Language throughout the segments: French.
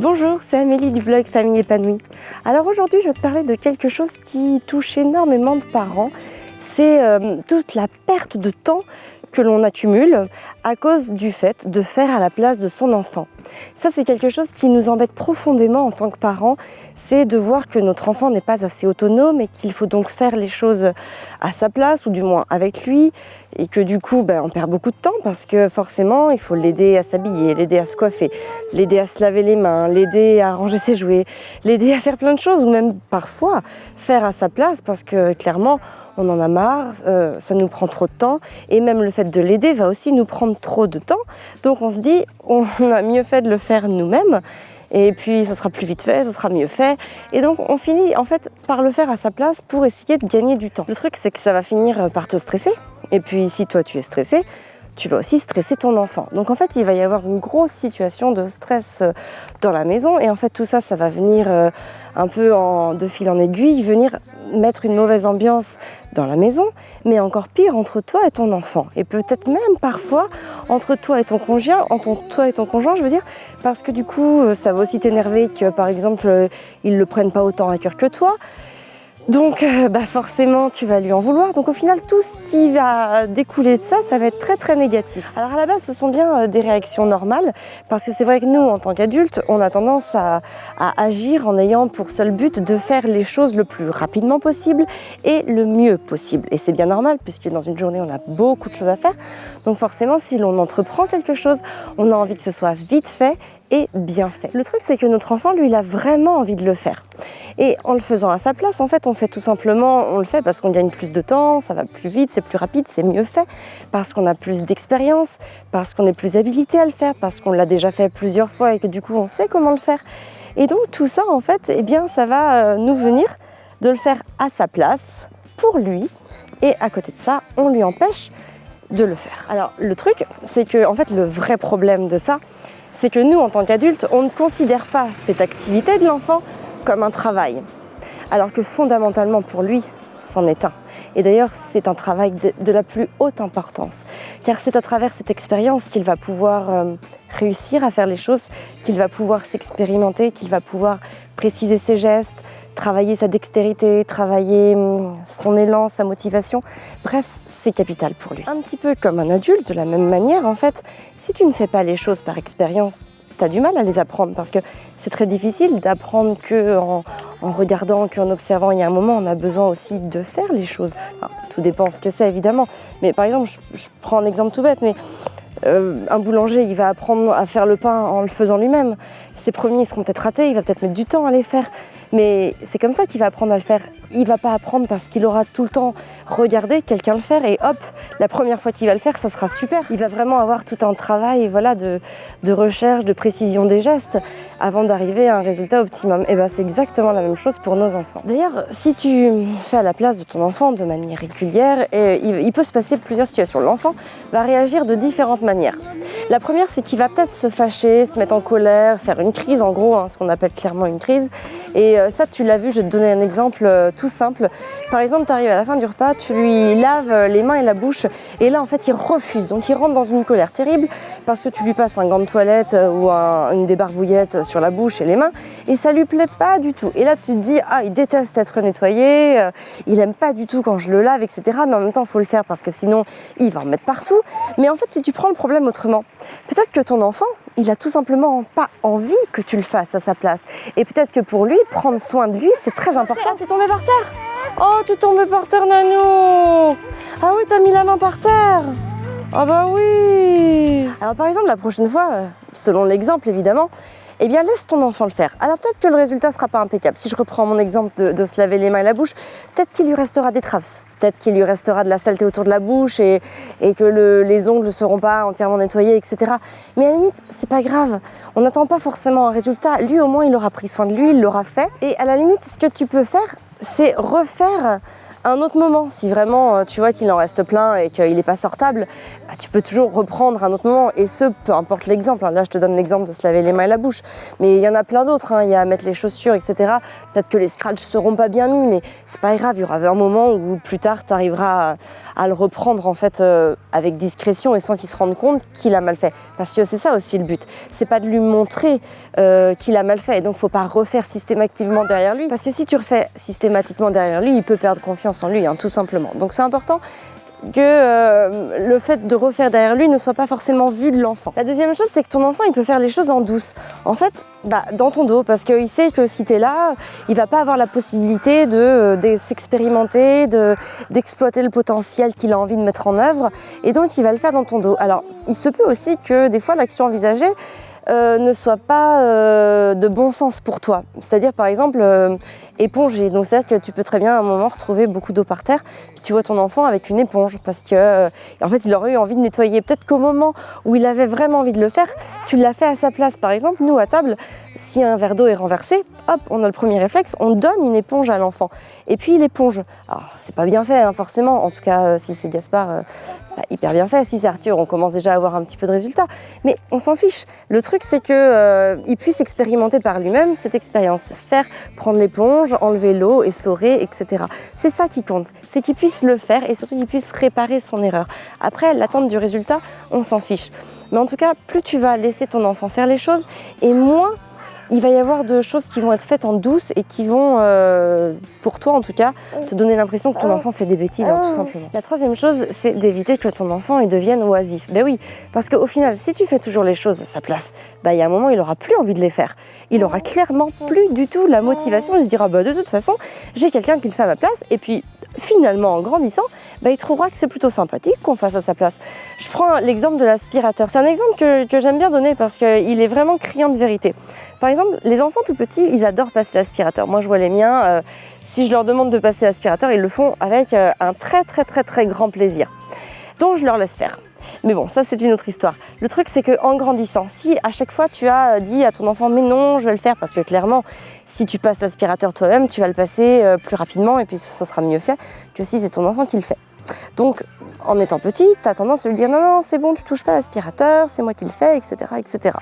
Bonjour, c'est Amélie du blog Famille Épanouie. Alors aujourd'hui, je vais te parler de quelque chose qui touche énormément de parents. C'est toute la perte de temps que l'on accumule à cause du fait de faire à la place de son enfant. Ça, c'est quelque chose qui nous embête profondément en tant que parents, c'est de voir que notre enfant n'est pas assez autonome et qu'il faut donc faire les choses à sa place, ou du moins avec lui, et que du coup, on perd beaucoup de temps parce que forcément, il faut l'aider à s'habiller, l'aider à se coiffer, l'aider à se laver les mains, l'aider à ranger ses jouets, l'aider à faire plein de choses, ou même parfois faire à sa place parce que clairement, on en a marre, ça nous prend trop de temps, et même le fait de l'aider va aussi nous prendre trop de temps. Donc on se dit, on a mieux fait de le faire nous-mêmes, et puis ça sera plus vite fait, ça sera mieux fait. Et donc on finit en fait par le faire à sa place pour essayer de gagner du temps. Le truc, c'est que ça va finir par te stresser, et puis si toi tu es stressé, tu vas aussi stresser ton enfant. Donc en fait, il va y avoir une grosse situation de stress dans la maison, et en fait tout ça, ça va venir un peu de fil en aiguille, venir mettre une mauvaise ambiance dans la maison, mais encore pire entre toi et ton enfant. Et peut-être même parfois entre toi et ton conjoint, je veux dire, parce que du coup, ça va aussi t'énerver que par exemple, ils le prennent pas autant à cœur que toi. Donc forcément tu vas lui en vouloir, donc au final tout ce qui va découler de ça, ça va être très très négatif. Alors à la base ce sont bien des réactions normales, parce que c'est vrai que nous en tant qu'adultes on a tendance à agir en ayant pour seul but de faire les choses le plus rapidement possible et le mieux possible. Et c'est bien normal puisque dans une journée on a beaucoup de choses à faire, donc forcément si l'on entreprend quelque chose, on a envie que ce soit vite fait et bien fait. Le truc c'est que notre enfant lui il a vraiment envie de le faire. Et en le faisant à sa place, en fait, on le fait parce qu'on gagne plus de temps, ça va plus vite, c'est plus rapide, c'est mieux fait, parce qu'on a plus d'expérience, parce qu'on est plus habilité à le faire, parce qu'on l'a déjà fait plusieurs fois et que du coup on sait comment le faire. Et donc tout ça, en fait, ça va nous venir de le faire à sa place, pour lui, et à côté de ça, on lui empêche de le faire. Alors le truc, c'est que en fait, le vrai problème de ça, c'est que nous, en tant qu'adultes, on ne considère pas cette activité de l'enfant comme un travail, alors que fondamentalement pour lui, c'en est un. Et d'ailleurs, c'est un travail de la plus haute importance, car c'est à travers cette expérience qu'il va pouvoir réussir à faire les choses, qu'il va pouvoir s'expérimenter, qu'il va pouvoir préciser ses gestes, travailler sa dextérité, travailler son élan, sa motivation. Bref, c'est capital pour lui. Un petit peu comme un adulte, de la même manière, en fait, si tu ne fais pas les choses par expérience, tu as du mal à les apprendre parce que c'est très difficile d'apprendre qu'en regardant, qu'en observant. Il y a un moment, on a besoin aussi de faire les choses. Alors, tout dépend ce que c'est évidemment. Mais par exemple, je prends un exemple tout bête, mais un boulanger, il va apprendre à faire le pain en le faisant lui-même. Ses premiers seront peut-être ratés, il va peut-être mettre du temps à les faire. Mais c'est comme ça qu'il va apprendre à le faire. Il ne va pas apprendre parce qu'il aura tout le temps regardé quelqu'un le faire et hop, la première fois qu'il va le faire, ça sera super. Il va vraiment avoir tout un travail de recherche, de précision des gestes avant d'arriver à un résultat optimum. Et c'est exactement la même chose pour nos enfants. D'ailleurs, si tu fais à la place de ton enfant de manière régulière, il peut se passer plusieurs situations. L'enfant va réagir de différentes manières. La première, c'est qu'il va peut-être se fâcher, se mettre en colère, faire une crise, en gros, ce qu'on appelle clairement une crise. Et ça, tu l'as vu, je vais te donner un exemple tout simple. Par exemple, tu arrives à la fin du repas, tu lui laves les mains et la bouche, et là, en fait, il refuse. Donc, il rentre dans une colère terrible parce que tu lui passes un gant de toilette ou une débarbouillette sur la bouche et les mains, et ça lui plaît pas du tout. Et là, tu te dis, il déteste être nettoyé, il aime pas du tout quand je le lave, etc. Mais en même temps, il faut le faire parce que sinon, il va en mettre partout. Mais en fait, si tu prends le problème autrement, peut-être que ton enfant, il a tout simplement pas envie que tu le fasses à sa place. Et peut-être que pour lui, prendre soin de lui, c'est très important. T'es tombé par terre? Oh, tu es tombé par terre, Nanou! Ah oui, t'as mis la main par terre! Ah bah oui! Alors par exemple, la prochaine fois, selon l'exemple évidemment, laisse ton enfant le faire. Alors peut-être que le résultat ne sera pas impeccable. Si je reprends mon exemple de se laver les mains et la bouche, peut-être qu'il lui restera des traces, peut-être qu'il lui restera de la saleté autour de la bouche et que les ongles ne seront pas entièrement nettoyés, etc. Mais à la limite, c'est pas grave. On n'attend pas forcément un résultat. Lui, au moins, il aura pris soin de lui, il l'aura fait. Et à la limite, ce que tu peux faire, c'est refaire un autre moment. Si vraiment tu vois qu'il en reste plein et qu'il n'est pas sortable, tu peux toujours reprendre un autre moment, et peu importe l'exemple. Là je te donne l'exemple de se laver les mains et la bouche, mais il y en a plein d'autres, il y a à mettre les chaussures, etc. Peut-être que les scratchs seront pas bien mis, mais c'est pas grave, il y aura un moment où plus tard tu arriveras à le reprendre en fait avec discrétion et sans qu'il se rende compte qu'il a mal fait. Parce que c'est ça aussi le but, c'est pas de lui montrer qu'il a mal fait, et donc faut pas refaire systématiquement derrière lui. Parce que si tu refais systématiquement derrière lui, il peut perdre confiance en lui, tout simplement. Donc c'est important que le fait de refaire derrière lui ne soit pas forcément vu de l'enfant. La deuxième chose, c'est que ton enfant, il peut faire les choses en douce. En fait, dans ton dos, parce qu'il sait que si tu es là, il va pas avoir la possibilité de s'expérimenter, d'exploiter le potentiel qu'il a envie de mettre en œuvre, et donc il va le faire dans ton dos. Alors, il se peut aussi que des fois, l'action envisagée ne soit pas de bon sens pour toi. C'est-à-dire par exemple éponger. Donc c'est-à-dire que tu peux très bien à un moment retrouver beaucoup d'eau par terre, puis tu vois ton enfant avec une éponge parce que en fait il aurait eu envie de nettoyer. Peut-être qu'au moment où il avait vraiment envie de le faire, tu l'as fait à sa place. Par exemple, nous à table, si un verre d'eau est renversé, hop, on a le premier réflexe, on donne une éponge à l'enfant. Et puis il éponge. Alors c'est pas bien fait forcément, en tout cas si c'est Gaspard, c'est pas hyper bien fait. Si c'est Arthur, on commence déjà à avoir un petit peu de résultats. Mais on s'en fiche. Le truc c'est que il puisse expérimenter par lui-même cette expérience. Prendre l'éponge, enlever l'eau, essorer, etc. C'est ça qui compte. C'est qu'il puisse le faire et surtout qu'il puisse réparer son erreur. Après, l'attente du résultat, on s'en fiche. Mais en tout cas, plus tu vas laisser ton enfant faire les choses, et moins il va y avoir de choses qui vont être faites en douce et qui vont, pour toi en tout cas, te donner l'impression que ton enfant fait des bêtises, tout simplement. La troisième chose, c'est d'éviter que ton enfant il devienne oisif. Ben oui, parce qu'au final, si tu fais toujours les choses à sa place, il y a un moment, il n'aura plus envie de les faire. Il aura clairement plus du tout la motivation. Il se dira, de toute façon, j'ai quelqu'un qui le fait à ma place. Et puis, finalement, en grandissant, il trouvera que c'est plutôt sympathique qu'on fasse à sa place. Je prends l'exemple de l'aspirateur. C'est un exemple que j'aime bien donner parce qu'il est vraiment criant de vérité. Par exemple, les enfants tout petits, ils adorent passer l'aspirateur. Moi, je vois les miens, si je leur demande de passer l'aspirateur, ils le font avec un très, très, très, très grand plaisir. Donc, je leur laisse faire. Mais bon, ça, c'est une autre histoire. Le truc, c'est qu'en grandissant, si à chaque fois, tu as dit à ton enfant « mais non, je vais le faire », parce que clairement, si tu passes l'aspirateur toi-même, tu vas le passer plus rapidement et puis ça sera mieux fait que si c'est ton enfant qui le fait. Donc, en étant petit, tu as tendance à lui dire « non, non, c'est bon, tu touches pas l'aspirateur, c'est moi qui le fais, etc. etc. »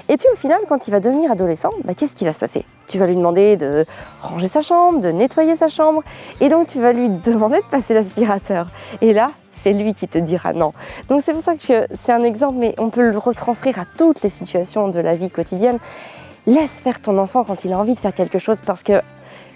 Et puis au final, quand il va devenir adolescent, qu'est-ce qui va se passer? Tu vas lui demander de ranger sa chambre, de nettoyer sa chambre, et donc tu vas lui demander de passer l'aspirateur. Et là, c'est lui qui te dira non. Donc c'est pour ça que c'est un exemple, mais on peut le retranscrire à toutes les situations de la vie quotidienne. Laisse faire ton enfant quand il a envie de faire quelque chose, parce que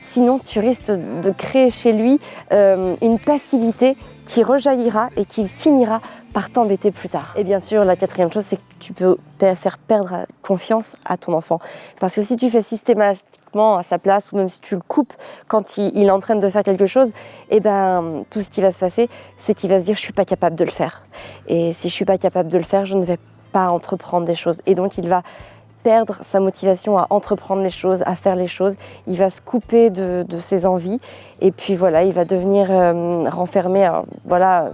sinon tu risques de créer chez lui une passivité qui rejaillira et qui finira par t'embêter plus tard. Et bien sûr, la quatrième chose, c'est que tu peux faire perdre confiance à ton enfant. Parce que si tu fais systématiquement à sa place, ou même si tu le coupes quand il est en train de faire quelque chose, tout ce qui va se passer, c'est qu'il va se dire « je suis pas capable de le faire ». Et si je suis pas capable de le faire, je ne vais pas entreprendre des choses. Et donc, il va perdre sa motivation à entreprendre les choses, à faire les choses. Il va se couper de ses envies. Et puis voilà, il va devenir renfermé. Alors, voilà,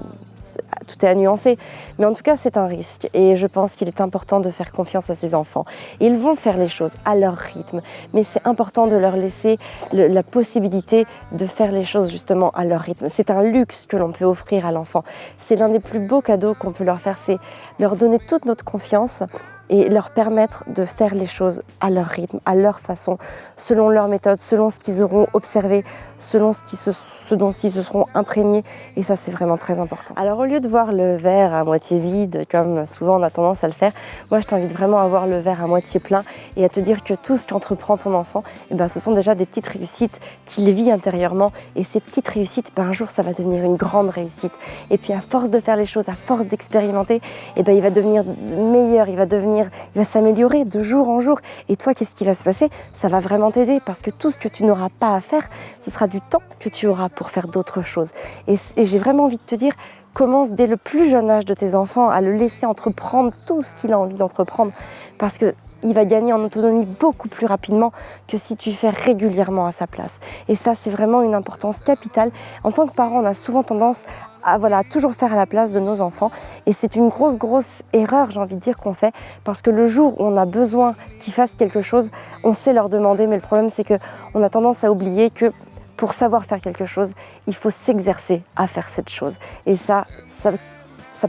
tout est à nuancer. Mais en tout cas, c'est un risque. Et je pense qu'il est important de faire confiance à ses enfants. Ils vont faire les choses à leur rythme. Mais c'est important de leur laisser la possibilité de faire les choses justement à leur rythme. C'est un luxe que l'on peut offrir à l'enfant. C'est l'un des plus beaux cadeaux qu'on peut leur faire. C'est leur donner toute notre confiance et leur permettre de faire les choses à leur rythme, à leur façon, selon leur méthode, selon ce qu'ils auront observé, selon ce dont ils se seront imprégnés. Et ça, c'est vraiment très important. Alors, au lieu de voir le verre à moitié vide, comme souvent on a tendance à le faire, moi, je t'invite vraiment à voir le verre à moitié plein et à te dire que tout ce qu'entreprend ton enfant, ce sont déjà des petites réussites qu'il vit intérieurement. Et ces petites réussites, un jour, ça va devenir une grande réussite. Et puis, à force de faire les choses, à force d'expérimenter, il va devenir meilleur, il va s'améliorer de jour en jour. Et toi, qu'est-ce qui va se passer? Ça va vraiment t'aider, parce que tout ce que tu n'auras pas à faire, ce sera du temps que tu auras pour faire d'autres choses. Et j'ai vraiment envie de te dire, commence dès le plus jeune âge de tes enfants à le laisser entreprendre tout ce qu'il a envie d'entreprendre, parce qu'il va gagner en autonomie beaucoup plus rapidement que si tu fais régulièrement à sa place. Et ça, c'est vraiment une importance capitale. En tant que parent, on a souvent tendance à toujours faire à la place de nos enfants. Et c'est une grosse erreur, j'ai envie de dire, qu'on fait, parce que le jour où on a besoin qu'ils fassent quelque chose, on sait leur demander, mais le problème, c'est qu'on a tendance à oublier que pour savoir faire quelque chose, il faut s'exercer à faire cette chose. Et ça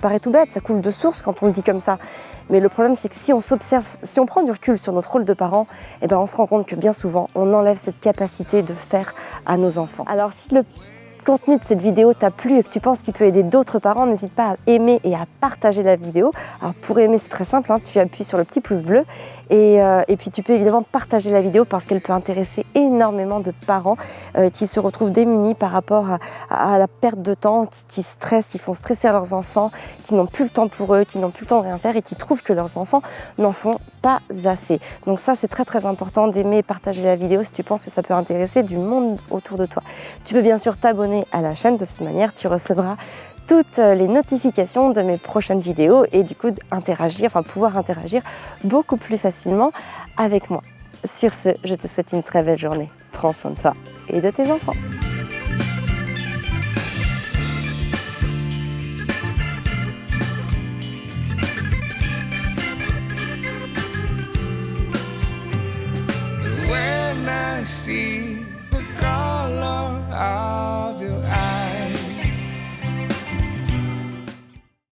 paraît tout bête, ça coule de source quand on le dit comme ça. Mais le problème, c'est que si on s'observe, si on prend du recul sur notre rôle de parent, on se rend compte que bien souvent, on enlève cette capacité de faire à nos enfants. Alors, si le contenu de cette vidéo t'a plu et que tu penses qu'il peut aider d'autres parents, n'hésite pas à aimer et à partager la vidéo. Alors pour aimer, c'est très simple, hein, tu appuies sur le petit pouce bleu et puis tu peux évidemment partager la vidéo parce qu'elle peut intéresser énormément de parents qui se retrouvent démunis par rapport à la perte de temps, qui stressent, qui font stresser leurs enfants, qui n'ont plus le temps pour eux, qui n'ont plus le temps de rien faire et qui trouvent que leurs enfants n'en font pas assez. Donc ça, c'est très très important d'aimer et partager la vidéo si tu penses que ça peut intéresser du monde autour de toi. Tu peux bien sûr t'abonner à la chaîne, de cette manière tu recevras toutes les notifications de mes prochaines vidéos et du coup pouvoir interagir beaucoup plus facilement avec moi. Sur ce, je te souhaite une très belle journée. Prends soin de toi et de tes enfants. When I see